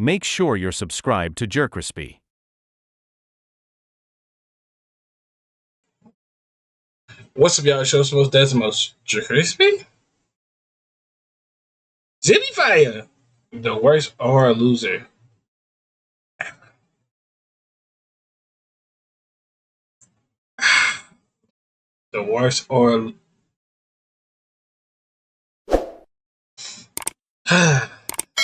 make sure you're subscribed to Jerkrispy. What's up, y'all? Show most Decimos. Jerkrispy? Zippy Fire! The worst or a loser. The worst or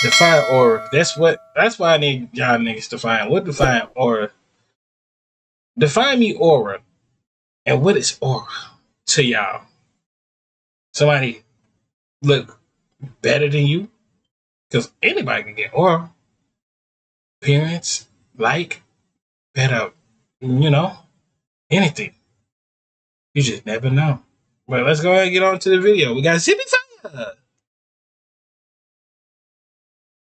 define aura. That's why I need y'all niggas to find what define aura. Define me aura. And what is aura to y'all? Somebody look better than you? Because anybody can get aura. Appearance, like, better, anything. You just never know. But let's go ahead and get on to the video. We got Zippy Fire.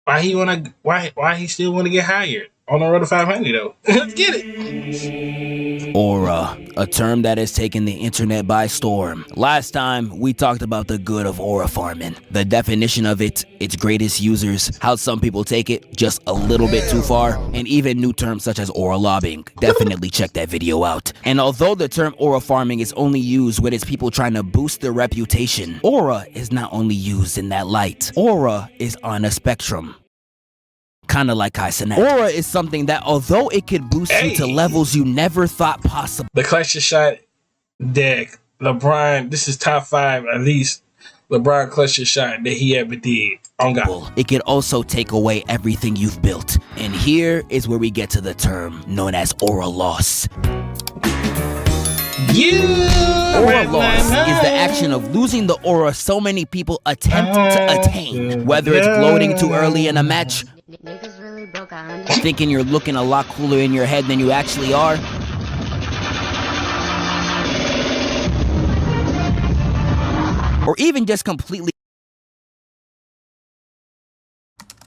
Why he still wanna get hired on the road to 500 though? Let's get it. Aura, a term that has taken the internet by storm. Last time, we talked about the good of aura farming, the definition of it, its greatest users, how some people take it just a little bit too far, and even new terms such as aura lobbying. Definitely check that video out. And although the term aura farming is only used when it's people trying to boost their reputation, aura is not only used in that light. Aura is on a spectrum. Kinda like Kai Cenat. Aura is something that, although it could boost you to levels you never thought possible. The clutch shot deck, LeBron, this is top 5 at least. LeBron clutch shot that he ever did. On God. It can also take away everything you've built. And here is where we get to the term known as aura loss. Aura loss is the action of losing the aura so many people attempt to attain. Whether it's gloating too early in a match, thinking you're looking a lot cooler in your head than you actually are, or even just completely.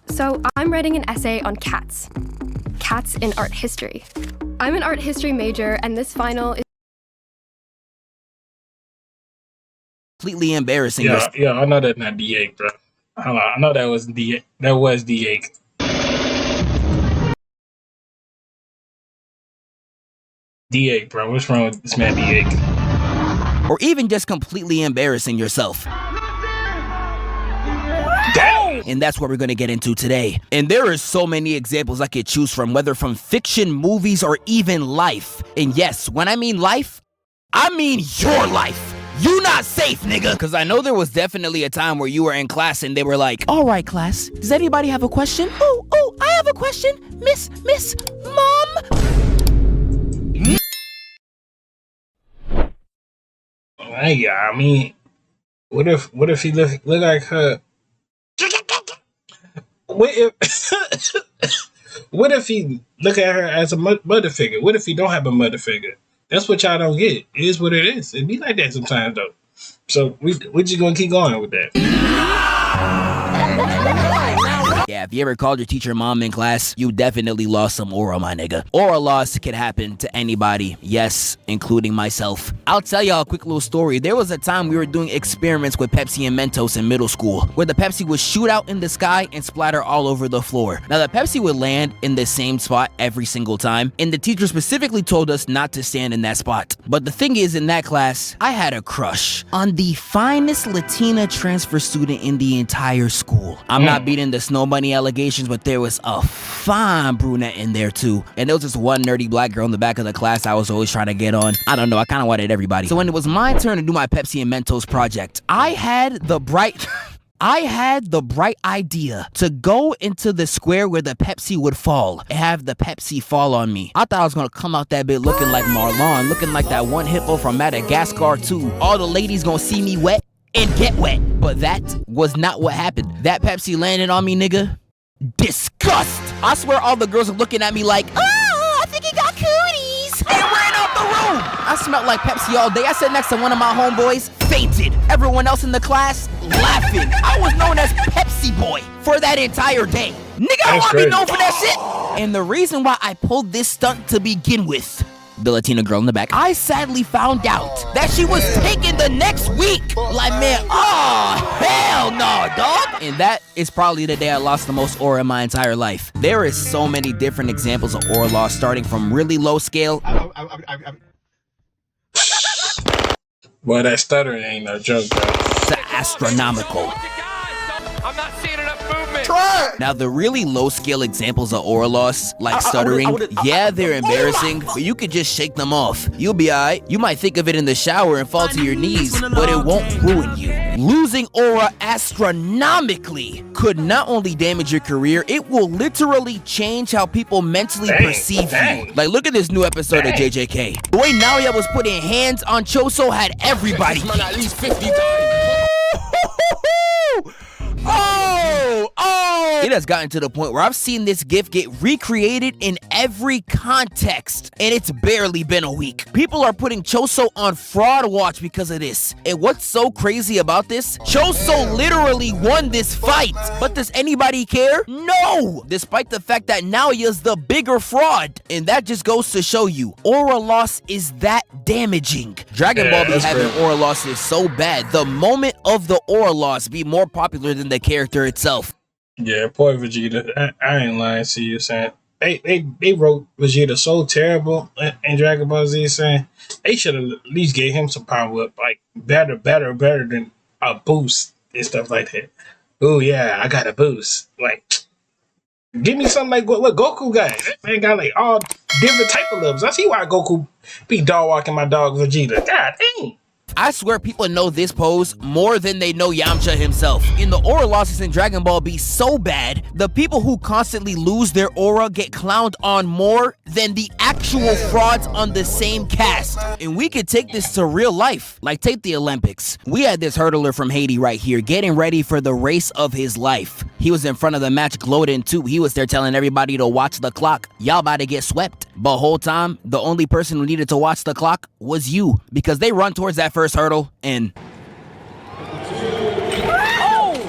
So I'm writing an essay on cats. Cats in art history. I'm an art history major, and this final is completely embarrassing. Yeah, I know that's not D8, bro. I know that was D8. That was D8. D8, bro. What's wrong with this man D8? Or even just completely embarrassing yourself. Damn! And that's what we're gonna get into today. And there are so many examples I could choose from, whether from fiction, movies, or even life. And yes, when I mean life, I mean your life. You not safe, nigga. Cause I know there was definitely a time where you were in class and they were like, all right, class, does anybody have a question? Oh, I have a question. Miss, Mom. I mean, what if he look like her? What if he look at her as a mother figure? What if he don't have a mother figure? That's what y'all don't get. It is what it is. It be like that sometimes though. So we just gonna keep going with that. Yeah, if you ever called your teacher mom in class, you definitely lost some aura, my nigga. Aura loss can happen to anybody, yes, including myself. I'll tell y'all a quick little story. There was a time we were doing experiments with Pepsi and Mentos in middle school, where the Pepsi would shoot out in the sky and splatter all over the floor. Now, the Pepsi would land in the same spot every single time, and the teacher specifically told us not to stand in that spot. But the thing is, in that class, I had a crush on the finest Latina transfer student in the entire school. I'm not beating the snow bunny allegations, but there was a fine brunette in there too. And there was this one nerdy black girl in the back of the class I was always trying to get on. I don't know, I kind of wanted everybody. So when it was my turn to do my Pepsi and Mentos project, I had the bright idea to go into the square where the Pepsi would fall and have the Pepsi fall on me. I thought I was gonna come out that bit looking like Marlon, looking like that one hippo from Madagascar too. All the ladies gonna see me wet and get wet. But that was not what happened. That Pepsi landed on me, nigga. Disgust! I swear all the girls are looking at me like, oh, I think he got cooties! And ran out the room! I smelled like Pepsi all day. I sat next to one of my homeboys, fainted. Everyone else in the class, laughing. I was known as Pepsi Boy for that entire day. Nigga, I want to be known for that shit! And the reason why I pulled this stunt to begin with the Latina girl in the back, I sadly found out that she was taken the next week. Like, man, oh, hell no, dog. And that is probably the day I lost the most aura in my entire life. There is so many different examples of aura loss, starting from really low scale. Boy, that stuttering ain't no joke, bro. To astronomical. I'm not seeing enough movement. Now, the really low-scale examples of aura loss, like stuttering, yeah, they're embarrassing, but you could just shake them off. You'll be alright. You might think of it in the shower and fall to your knees, but it won't ruin you. Losing aura astronomically could not only damage your career, it will literally change how people mentally perceive you. Like, look at this new episode of JJK. The way Naoya was putting hands on Choso had everybody. At least 50 times. Oh! It has gotten to the point where I've seen this gif get recreated in every context, and it's barely been a week. People are putting Choso on fraud watch because of this. And what's so crazy about this? Choso literally won this fight. But does anybody care? No! Despite the fact that Naoya's the bigger fraud. And that just goes to show you, aura loss is that damaging. Dragon Ball be having aura losses so bad, the moment of the aura loss be more popular than the character itself. Yeah, poor Vegeta. I ain't lying to you, saying they wrote Vegeta so terrible in Dragon Ball Z, saying they should have at least gave him some power up, like better than a boost and stuff like that. Oh yeah, I got a boost. Like, give me something like what Goku got. That man got like all different type of levels. I see why Goku be dog walking my dog Vegeta. God dang. I swear people know this pose more than they know Yamcha himself. And the aura losses in Dragon Ball be so bad, the people who constantly lose their aura get clowned on more than the actual frauds on the same cast. And we could take this to real life. Like, take the Olympics. We had this hurdler from Haiti right here getting ready for the race of his life. He was in front of the match gloating too. He was there telling everybody to watch the clock. Y'all about to get swept. But whole time, the only person who needed to watch the clock was you. Because they run towards that first hurdle and...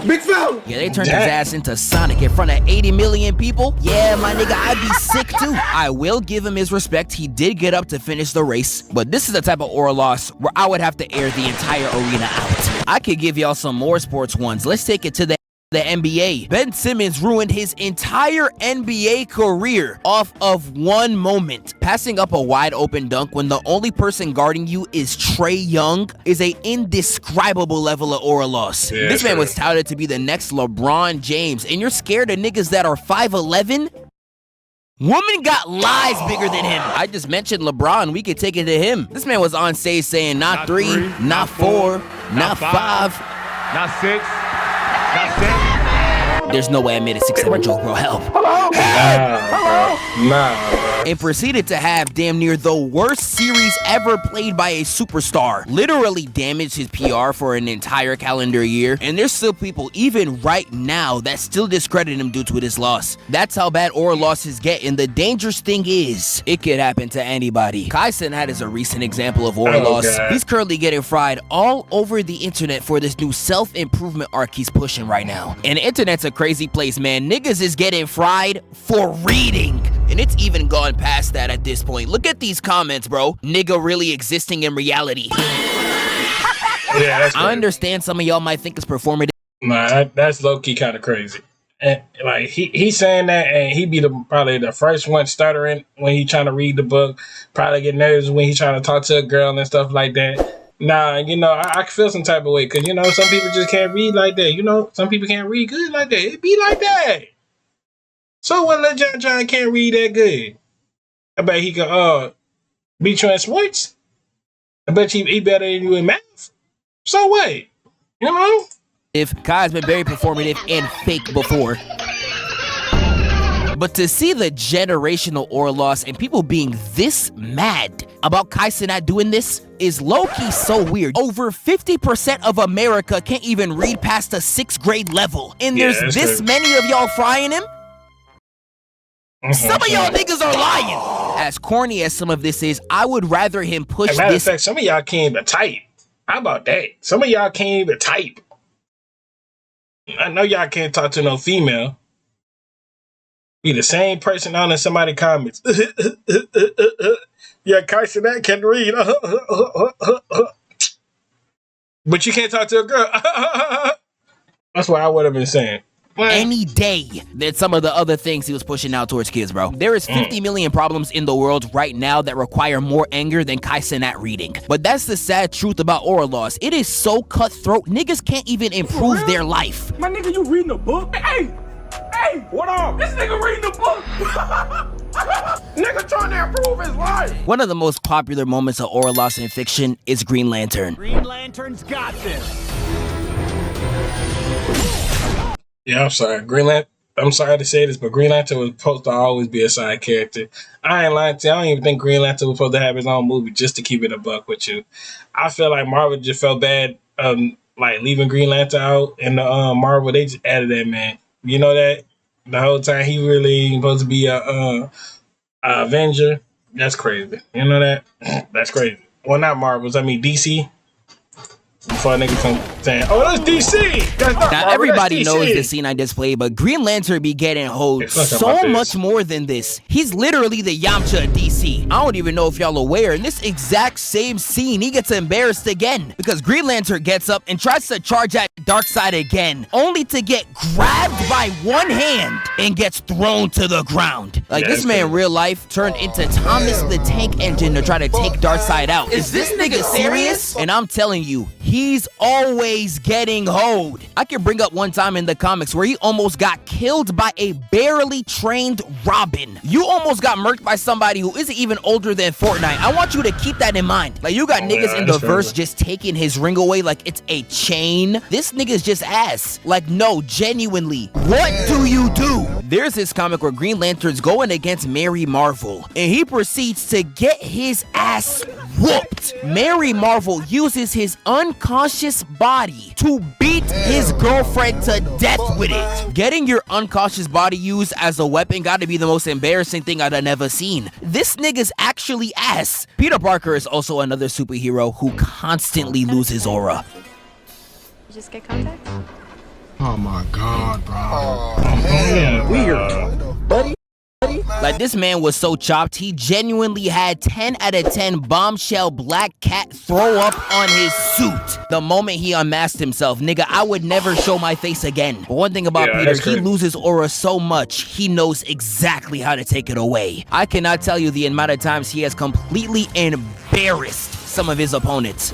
Big foul! Yeah, they turned his ass into Sonic in front of 80 million people. Yeah, my nigga, I'd be sick too. I will give him his respect. He did get up to finish the race. But this is the type of aura loss where I would have to air the entire arena out. I could give y'all some more sports ones. Let's take it to the NBA. Ben Simmons ruined his entire NBA career off of one moment. Passing up a wide open dunk when the only person guarding you is Trae Young is a indescribable level of aura loss. Yeah, this man was touted to be the next LeBron James, and you're scared of niggas that are 5'11"? Woman got lies bigger than him. I just mentioned LeBron. We could take it to him. This man was on stage saying not three, not four, not five, not six, not seven. There's no way I made a 6'7" joke, bro. Help. Nah, bro. And proceeded to have damn near the worst series ever played by a superstar. Literally damaged his PR for an entire calendar year. And there's still people, even right now, that still discredit him due to this loss. That's how bad aura losses get. And the dangerous thing is, it could happen to anybody. Kai Cenat is a recent example of aura loss. God. He's currently getting fried all over the internet for this new self-improvement arc he's pushing right now. And the internet's a crazy place, man. Niggas is getting fried for reading. And it's even gone past that at this point. Look at these comments, bro. Nigga really existing in reality. Yeah, that's I understand some of y'all might think it's performative. Nah, that's low key kind of crazy. And like he's saying that, and he be probably the first one stuttering when he trying to read the book. Probably get nervous when he trying to talk to a girl and stuff like that. Nah, you know, I feel some type of way because, you know, some people just can't read like that. You know, some people can't read good like that. It be like that. So what? Let John can't read that good. I bet he can beat you in sports. I bet he better than you in math. So what? You know? If Kai's been very performative and fake before. But to see the generational aura loss and people being this mad about Kai Cenat doing this is low-key so weird. Over 50% of America can't even read past the 6th grade level. And there's this many of y'all frying him? Some of y'all niggas are lying. As corny as some of this is, I would rather him push As a matter this. of fact, some of y'all can't even type. How about that? Some of y'all can't even type. I know y'all can't talk to no female. Be the same person on in somebody comments. Yeah, Carson that can read. But you can't talk to a girl. That's what I would have been saying. Any day than some of the other things he was pushing out towards kids, bro. There is 50 million problems in the world right now that require more anger than Kai Cenat reading. But that's the sad truth about aura loss. It is so cutthroat, niggas can't even improve their life. My nigga, you reading a book? Hey, what up? This nigga reading a book. Nigga trying to improve his life. One of the most popular moments of aura loss in fiction is Green Lantern. Green Lantern's got this. Yeah, I'm sorry. Green Lantern. I'm sorry to say this, but Green Lantern was supposed to always be a side character. I ain't lying to you. I don't even think Green Lantern was supposed to have his own movie, just to keep it a buck with you. I feel like Marvel just felt bad, like leaving Green Lantern out, and Marvel, they just added that man. You know that the whole time he really supposed to be a Avenger. That's crazy. You know that? That's crazy. Well, not Marvels. I mean DC. Before niggas come saying, "Oh, that's DC." That's not now Marvel, everybody that's DC. knows the scene I displayed, but Green Lantern be getting hoed It's fucking so my face. much more than this. He's literally the Yamcha of DC. I don't even know if y'all aware. In this exact same scene, he gets embarrassed again because Green Lantern gets up and tries to charge at Darkseid again, only to get grabbed by one hand and gets thrown to the ground. Like Yeah, this man, in real life, turned into Thomas the Tank Engine to try to take Darkseid out. Is this nigga serious? And I'm telling you, he's always getting hoed. I can bring up one time in the comics where he almost got killed by a barely trained Robin. You almost got murked by somebody who isn't even older than Fortnite. I want you to keep that in mind. Like, you got niggas in the that's verse crazy. just taking his ring away like it's a chain. This nigga's just ass. Like, no, genuinely. What do you do? There's this comic where Green Lantern's going against Mary Marvel, and he proceeds to get his ass whooped. Mary Marvel uses his unconscious body to beat his girlfriend to death with it. Getting your unconscious body used as a weapon gotta be the most embarrassing thing I've ever seen. This nigga's actually ass. Peter Parker is also another superhero who constantly loses aura. You just get contact? Oh my god, bro. Weird. Like, this man was so chopped, he genuinely had 10 out of 10 bombshell black cat throw up on his suit the moment he unmasked himself. Nigga, I would never show my face again. But one thing about Yeah, Peter, that's he crazy. loses aura so much, he knows exactly how to take it away. I cannot tell you the amount of times he has completely embarrassed some of his opponents.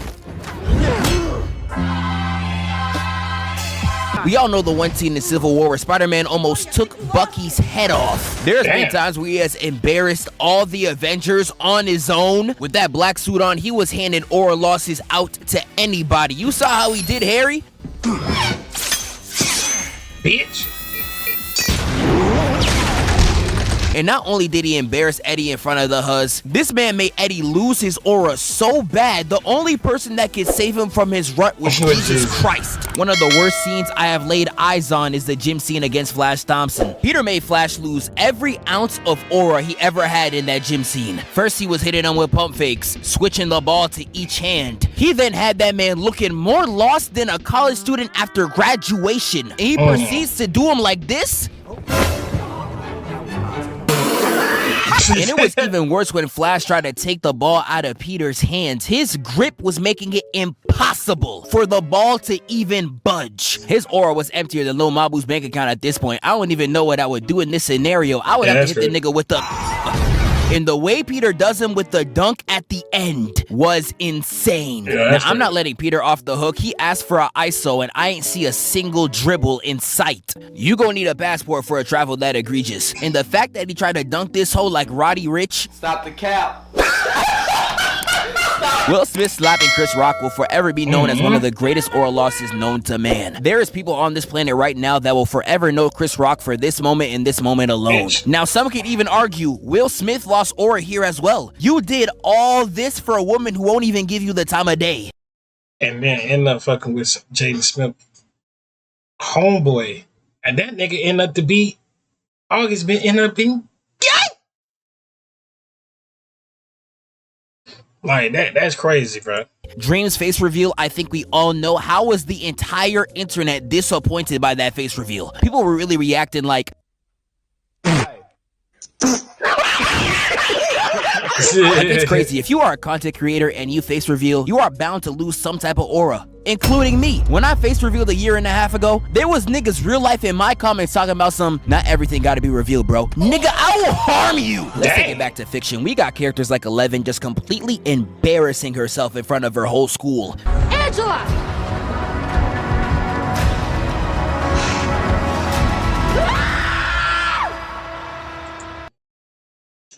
We all know the one scene in Civil War where Spider-Man almost took Bucky's head off. There's been Damn. times where he has embarrassed all the Avengers on his own. With that black suit on, he was handing aura losses out to anybody. You saw how he did Harry? Bitch. And not only did he embarrass Eddie in front of the Huz, this man made Eddie lose his aura so bad, the only person that could save him from his rut was Jesus Christ. One of the worst scenes I have laid eyes on is the gym scene against Flash Thompson. Peter made Flash lose every ounce of aura he ever had in that gym scene. First, he was hitting him with pump fakes, switching the ball to each hand. He then had that man looking more lost than a college student after graduation. And he proceeds to do him like this? And it was even worse when Flash tried to take the ball out of Peter's hands. His grip was making it impossible for the ball to even budge. His aura was emptier than Lil Mabu's bank account at this point. I don't even know what I would do in this scenario. I would have to hit the nigga with the... And the way Peter does him with the dunk at the end was insane. Now, I'm not letting Peter off the hook. He asked for an ISO, and I ain't see a single dribble in sight. You gon' need a passport for a travel that egregious. And the fact that he tried to dunk this hoe like Roddy Rich... Stop the cap. Will Smith slapping Chris Rock will forever be known as one of the greatest aura losses known to man. There is people on this planet right now that will forever know Chris Rock for this moment and this moment alone. Now, some could even argue Will Smith lost aura here as well. You did all this for a woman who won't even give you the time of day. And then end up fucking with Jaden Smith. Homeboy. And that nigga end up to be August been end up being gay. Like that's crazy, bro. Dream's face reveal, I think we all know. How was the entire internet disappointed by that face reveal? People were really reacting like, Hey, Like, it's crazy. If you are a content creator and you face reveal, you are bound to lose some type of aura, including me. When I face revealed a year and a half ago, there was niggas real life in my comments talking about some, not everything gotta be revealed, bro. Nigga, I will harm you. Let's take it back to fiction. We got characters like Eleven just completely embarrassing herself in front of her whole school. Angela!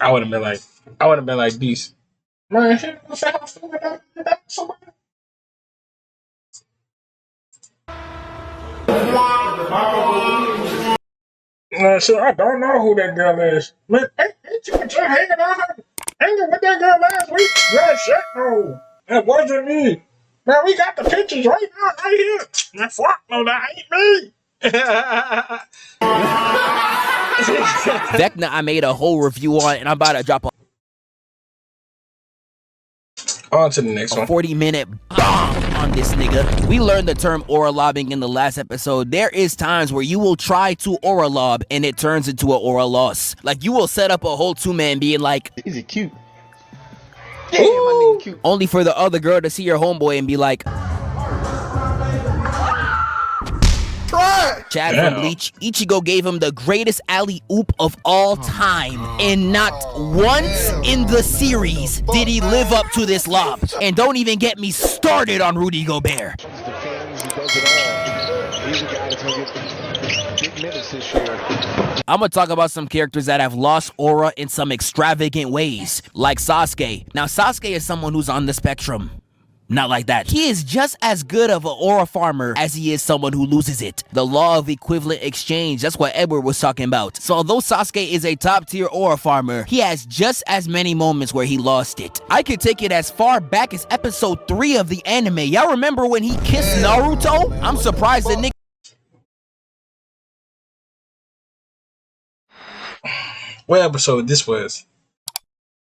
I would have been like these. Man, so I don't know who that girl is. Man, ain't you hanging with that girl last week? Man, shit, no. That wasn't me. Man, we got the pictures right now, right here. Man, fuck, no, that ain't me. Vecna, I made a whole review on, and I'm about to drop On to the next one. 40-minute bomb on this nigga. We learned the term aura lobbing in the last episode. There is times where you will try to aura lob and it turns into an aura loss. Like, you will set up a whole two-man being like, Is it cute? Yeah, my nigga cute. only for the other girl to see your homeboy and be like, Chad from Bleach, Ichigo gave him the greatest alley-oop of all time, and not once in the series did he live up to this lob. And don't even get me started on Rudy Gobert. I'm gonna talk about some characters that have lost aura in some extravagant ways, like Sasuke. Now, Sasuke is someone who's on the spectrum. Not like that. He is just as good of an aura farmer as he is someone who loses it. The law of equivalent exchange, that's what Edward was talking about. So although Sasuke is a top tier aura farmer, he has just as many moments where he lost it. I could take it as far back as episode 3 of the anime. Y'all remember when he kissed Naruto? I'm surprised the nigga What episode this was?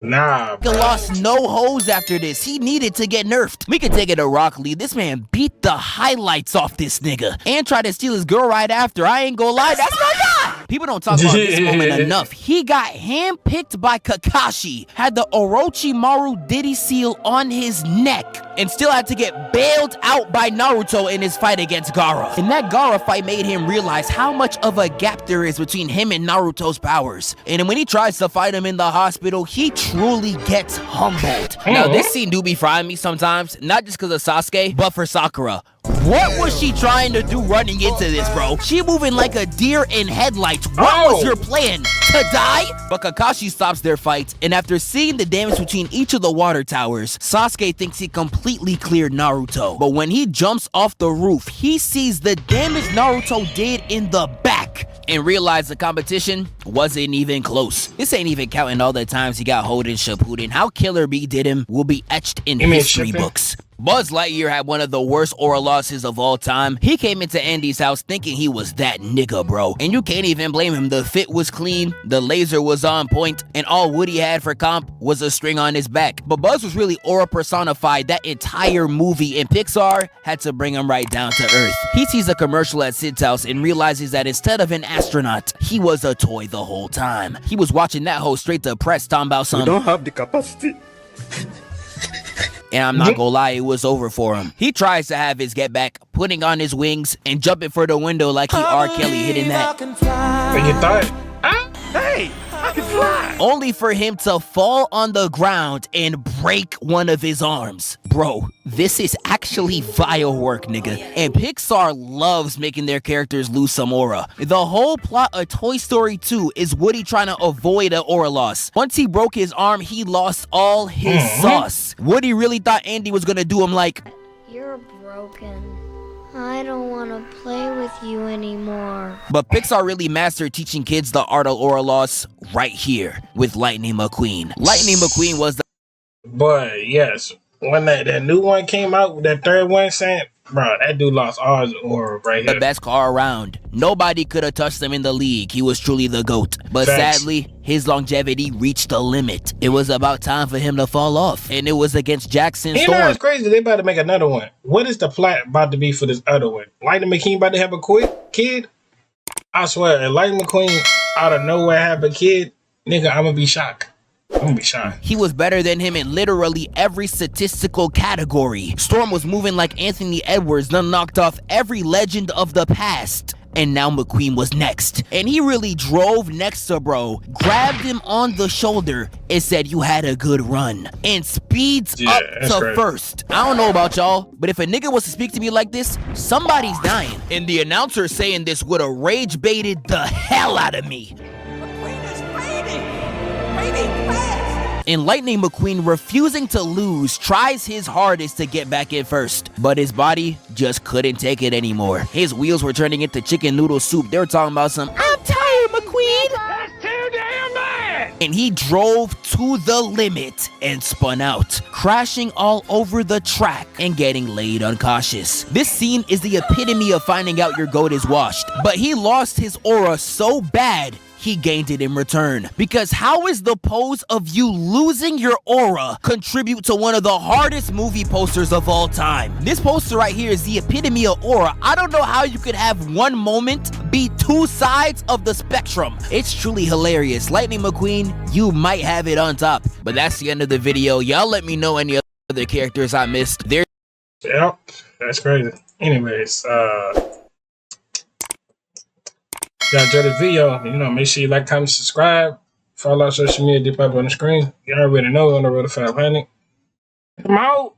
Nah, bro. lost no hoes after this. He needed to get nerfed. We could take it to Rock Lee. This man beat the highlights off this nigga and tried to steal his girl right after. I ain't gonna lie, that's my guy. People don't talk about this moment enough. He got handpicked by Kakashi, had the Orochimaru Diddy seal on his neck, and still had to get bailed out by Naruto in his fight against Gaara. And that Gaara fight made him realize how much of a gap there is between him and Naruto's powers. And then when he tries to fight him in the hospital, he truly gets humbled. Now, this scene do be frying me sometimes, not just because of Sasuke, but for Sakura. What was she trying to do running into this, bro? She moving like a deer in headlights. What was your plan? To die? But Kakashi stops their fight, and after seeing the damage between each of the water towers, Sasuke thinks he completely cleared Naruto. But when he jumps off the roof, he sees the damage Naruto did in the back and realized the competition wasn't even close. This ain't even counting all the times he got Hoden Shippuden. How Killer Bee did him will be etched in history books. Buzz Lightyear had one of the worst aura losses of all time. He came into Andy's house thinking he was that nigga, bro. And you can't even blame him. The fit was clean, the laser was on point, and all Woody had for comp was a string on his back. But Buzz was really aura personified that entire movie, and Pixar had to bring him right down to earth. He sees a commercial at Sid's house and realizes that instead of an astronaut, he was a toy the whole time. He was watching that hoe straight to press talking about some... We don't have the capacity. And I'm not gonna lie, it was over for him. He tries to have his get back, putting on his wings and jumping for the window like he R. Kelly hitting that. And you thought, Hey, I can fly. Only for him to fall on the ground and break one of his arms. Bro, this is actually vile work, nigga. And Pixar loves making their characters lose some aura. The whole plot of Toy Story 2 is Woody trying to avoid an aura loss. Once he broke his arm, he lost all his sauce. Woody really thought Andy was gonna do him like, You're broken. I don't want to play with you anymore. but Pixar really mastered teaching kids the art of aura loss right here with Lightning McQueen. Lightning McQueen was the but yes, when that new one came out, that third one, saying, bro, that dude lost all his aura right here. best car around. Nobody could have touched him in the league. He was truly the GOAT. But Facts. sadly, his longevity reached the limit. It was about time for him to fall off. And it was against Jackson You know, Storm. it's crazy. They about to make another one. What is the plot about to be for this other one? Lightning McQueen about to have a kid? I swear, if Lightning McQueen out of nowhere have a kid, nigga, I'm gonna be shocked. I'm gonna be shy. He was better than him in literally every statistical category. Storm was moving like Anthony Edwards, done knocked off every legend of the past. And now McQueen was next. And he really drove next to bro, grabbed him on the shoulder, and said you had a good run. And speeds up to crazy. first. I don't know about y'all, but if a nigga was to speak to me like this, somebody's dying. And the announcer saying this would have rage baited the hell out of me. McQueen is fading fast. And Lightning McQueen, refusing to lose, tries his hardest to get back in first, but his body just couldn't take it anymore. His wheels were turning into chicken noodle soup. They were talking about some, I'm tired, McQueen. That's too damn bad. And he drove to the limit and spun out, crashing all over the track and getting laid uncautious. This scene is the epitome of finding out your goat is washed, but he lost his aura so bad he gained it in return. Because how is the pose of you losing your aura contribute to one of the hardest movie posters of all time? This poster right here is the epitome of aura. I don't know how you could have one moment be two sides of the spectrum. It's truly hilarious. Lightning McQueen, you might have it on top. But that's the end of the video. Y'all let me know any other characters I missed. Yep, that's crazy. Anyways, y'all enjoyed the video, make sure you like, comment, subscribe, follow our social media, dip up on the screen. You already know on the road to 500. I'm out.